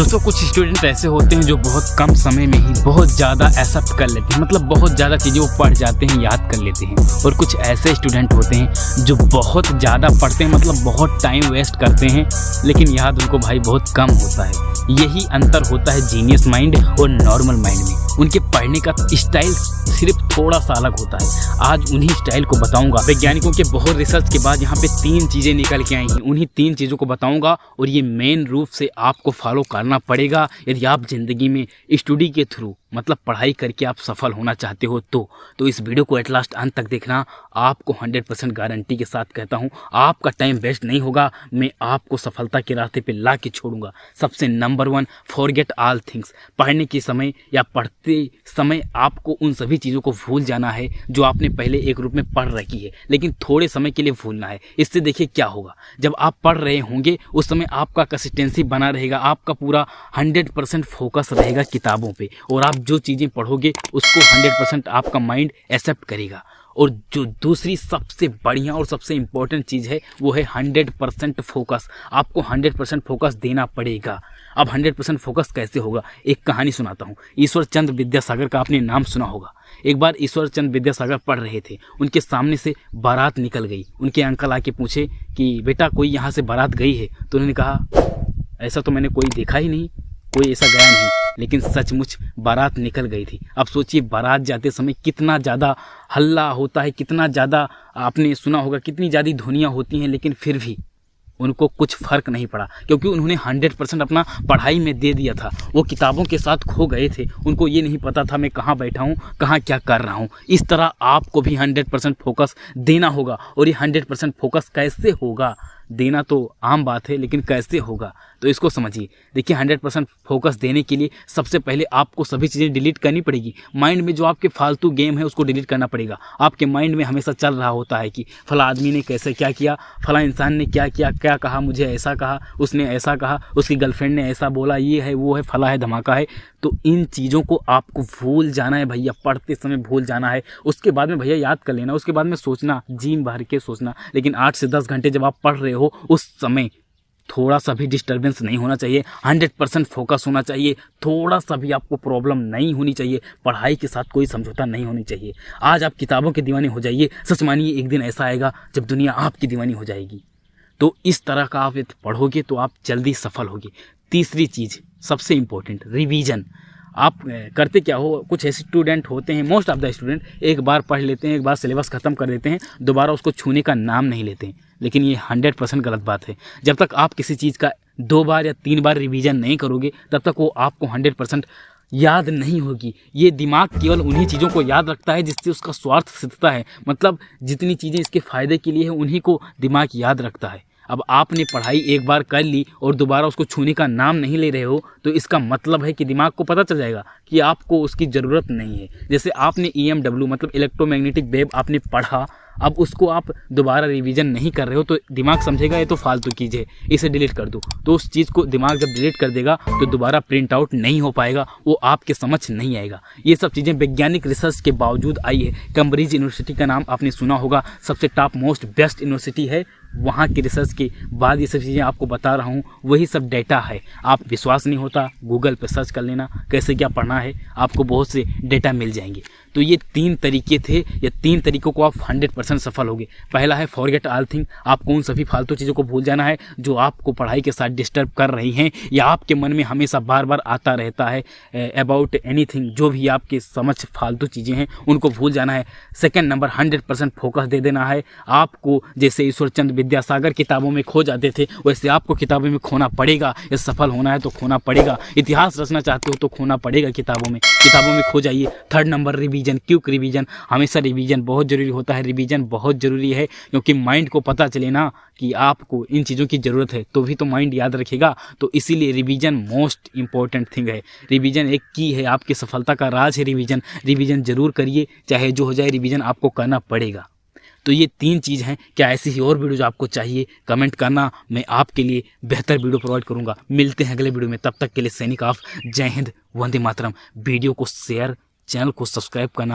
दोस्तों कुछ स्टूडेंट ऐसे होते हैं जो बहुत कम समय में ही बहुत ज़्यादा एक्सेप्ट कर लेते हैं, मतलब बहुत ज़्यादा चीज़ें वो पढ़ जाते हैं, याद कर लेते हैं। और कुछ ऐसे स्टूडेंट होते हैं जो बहुत ज़्यादा पढ़ते हैं, मतलब बहुत टाइम वेस्ट करते हैं, लेकिन याद उनको भाई बहुत कम होता है। यही अंतर होता है जीनियस माइंड और नॉर्मल माइंड में। उनके पढ़ने का स्टाइल सिर्फ थोड़ा सा अलग होता है। आज उन्हीं स्टाइल को बताऊंगा। वैज्ञानिकों के बहुत रिसर्च के बाद यहाँ पे 3 चीज़ें निकल के आई हैं। उन्हीं 3 चीज़ों को बताऊंगा और ये मेन रूप से आपको फॉलो करना पड़ेगा यदि आप ज़िंदगी में स्टडी के थ्रू, मतलब पढ़ाई करके आप सफल होना चाहते हो। तो इस वीडियो को एट लास्ट अंत तक देखना। आपको 100% गारंटी के साथ कहता हूँ, आपका टाइम वेस्ट नहीं होगा। मैं आपको सफलता के रास्ते पे ला के छोड़ूंगा। सबसे नंबर 1, फॉरगेट ऑल थिंग्स। पढ़ने के समय या पढ़ते समय आपको उन सभी चीज़ों को भूल जाना है जो आपने पहले एक रूप में पढ़ रखी है, लेकिन थोड़े समय के लिए भूलना है। इससे देखिए क्या होगा, जब आप पढ़ रहे होंगे उस समय आपका कंसिस्टेंसी बना रहेगा, आपका पूरा 100% फोकस रहेगा किताबों पे, और आप जो चीज़ें पढ़ोगे उसको 100% आपका माइंड एक्सेप्ट करेगा। और जो दूसरी सबसे बढ़िया और सबसे इम्पोर्टेंट चीज़ है वो है 100% फोकस। आपको 100% फोकस देना पड़ेगा। अब 100% फोकस कैसे होगा, एक कहानी सुनाता हूँ। ईश्वर चंद्र विद्यासागर का आपने नाम सुना होगा। एक बार ईश्वर चंद्र विद्यासागर पढ़ रहे थे, उनके सामने से बारात निकल गई। उनके अंकल आके पूछे कि बेटा कोई यहाँ से बारात गई है? तो उन्होंने कहा ऐसा तो मैंने कोई देखा ही नहीं, कोई ऐसा गया नहीं, लेकिन सचमुच बारात निकल गई थी। अब सोचिए बारात जाते समय कितना ज़्यादा हल्ला होता है, कितना ज़्यादा आपने सुना होगा, कितनी ज़्यादा ध्वनियाँ होती हैं, लेकिन फिर भी उनको कुछ फ़र्क नहीं पड़ा, क्योंकि उन्होंने 100% अपना पढ़ाई में दे दिया था। वो किताबों के साथ खो गए थे। उनको ये नहीं पता था मैं कहाँ बैठा हूँ, कहाँ क्या कर रहा हूँ। इस तरह आपको भी 100% फोकस देना होगा। और ये 100% फोकस कैसे होगा, देना तो आम बात है, लेकिन कैसे होगा तो इसको समझिए। देखिए 100% फोकस देने के लिए सबसे पहले आपको सभी चीज़ें डिलीट करनी पड़ेगी। माइंड में जो आपके फालतू गेम है उसको डिलीट करना पड़ेगा। आपके माइंड में हमेशा चल रहा होता है कि फला आदमी ने कैसे क्या किया, फला इंसान ने क्या किया, क्या कहा, मुझे ऐसा कहा, उसने ऐसा कहा, उसकी गर्लफ्रेंड ने ऐसा बोला, ये है वो है, फला है धमाका है। तो इन चीज़ों को आपको भूल जाना है भैया, पढ़ते समय भूल जाना है। उसके बाद में भैया याद कर लेना, उसके बाद में सोचना, जी भर के सोचना। लेकिन 8 से 10 घंटे जब आप पढ़ रहे हो उस समय थोड़ा सा भी डिस्टर्बेंस नहीं होना चाहिए, 100% फोकस होना चाहिए। थोड़ा सा भी आपको प्रॉब्लम नहीं होनी चाहिए, पढ़ाई के साथ कोई समझौता नहीं होनी चाहिए। आज आप किताबों के दीवाने हो जाइए, सच मानिए एक दिन ऐसा आएगा जब दुनिया आपकी दीवानी हो जाएगी। तो इस तरह का आप पढ़ोगे तो आप जल्दी सफल होगे। तीसरी चीज़ सबसे इम्पोर्टेंट, रिवीजन। आप करते क्या हो, कुछ ऐसे स्टूडेंट होते हैं, मोस्ट ऑफ द स्टूडेंट एक बार पढ़ लेते हैं, एक बार सिलेबस ख़त्म कर देते हैं, दोबारा उसको छूने का नाम नहीं लेते हैं। लेकिन ये 100% गलत बात है। जब तक आप किसी चीज़ का 2 बार या 3 बार रिवीजन नहीं करोगे तब तक वो आपको 100% याद नहीं होगी। ये दिमाग केवल उन्हीं चीज़ों को याद रखता है जिससे उसका स्वार्थ सिद्धता है, मतलब जितनी चीज़ें इसके फ़ायदे के लिए हैं उन्हीं को दिमाग याद रखता है। अब आपने पढ़ाई एक बार कर ली और दोबारा उसको छूने का नाम नहीं ले रहे हो, तो इसका मतलब है कि दिमाग को पता चल जाएगा कि आपको उसकी ज़रूरत नहीं है। जैसे आपने EMW मतलब इलेक्ट्रोमैग्नेटिक वेव आपने पढ़ा, अब उसको आप दोबारा रिवीजन नहीं कर रहे हो तो दिमाग समझेगा ये तो फालतू चीज़ है, इसे डिलीट कर दो। तो उस चीज़ को दिमाग जब डिलीट कर देगा तो दोबारा प्रिंट आउट नहीं हो पाएगा, वो आपके समझ नहीं आएगा। ये सब चीज़ें वैज्ञानिक रिसर्च के बावजूद आई है। कैम्ब्रिज यूनिवर्सिटी का नाम आपने सुना होगा, सबसे टॉप मोस्ट बेस्ट यूनिवर्सिटी है। वहाँ की रिसर्च के बाद ये सब चीज़ें आपको बता रहा हूँ, वही सब डेटा है। आप विश्वास नहीं होता, गूगल पे सर्च कर लेना कैसे क्या पढ़ना है, आपको बहुत से डेटा मिल जाएंगे। तो ये 3 तरीके थे, या 3 तरीकों को आप 100% सफल होगे। पहला है फॉरगेट ऑल थिंग। आपको उन सभी फालतू चीज़ों को भूल जाना है जो आपको पढ़ाई के साथ डिस्टर्ब कर रही हैं या आपके मन में हमेशा बार बार आता रहता है अबाउट एनीथिंग। जो भी आपके समझ फालतू चीज़ें हैं उनको भूल जाना है। सेकंड नंबर 100% फोकस दे देना है। आपको जैसे ईश्वर चंद्र विद्यासागर किताबों में खो जाते थे वैसे आपको किताबों में खोना पड़ेगा। ये सफल होना है तो खोना पड़ेगा। इतिहास रचना चाहते हो तो खोना पड़ेगा किताबों में खो जाइए। Third number revision. क्यों रिवीजन? हमेशा रिवीजन बहुत ज़रूरी होता है। रिवीजन बहुत ज़रूरी है क्योंकि माइंड को पता चले ना कि आपको इन चीज़ों की ज़रूरत है तो भी तो माइंड याद रखेगा। तो इसीलिए रिवीजन मोस्ट इंपॉर्टेंट थिंग है। रिवीजन एक की है, आपकी सफलता का राज है रिवीजन। रिवीजन ज़रूर करिए, चाहे जो हो जाए रिवीजन आपको करना पड़ेगा। तो ये 3 चीज़ हैं। क्या ऐसी ही और वीडियोज आपको चाहिए? कमेंट करना, मैं आपके लिए बेहतर वीडियो प्रोवाइड करूँगा। मिलते हैं अगले वीडियो में, तब तक के लिए सैनिक ऑफ। जय हिंद, वंदे मातरम। वीडियो को शेयर, चैनल को सब्सक्राइब करना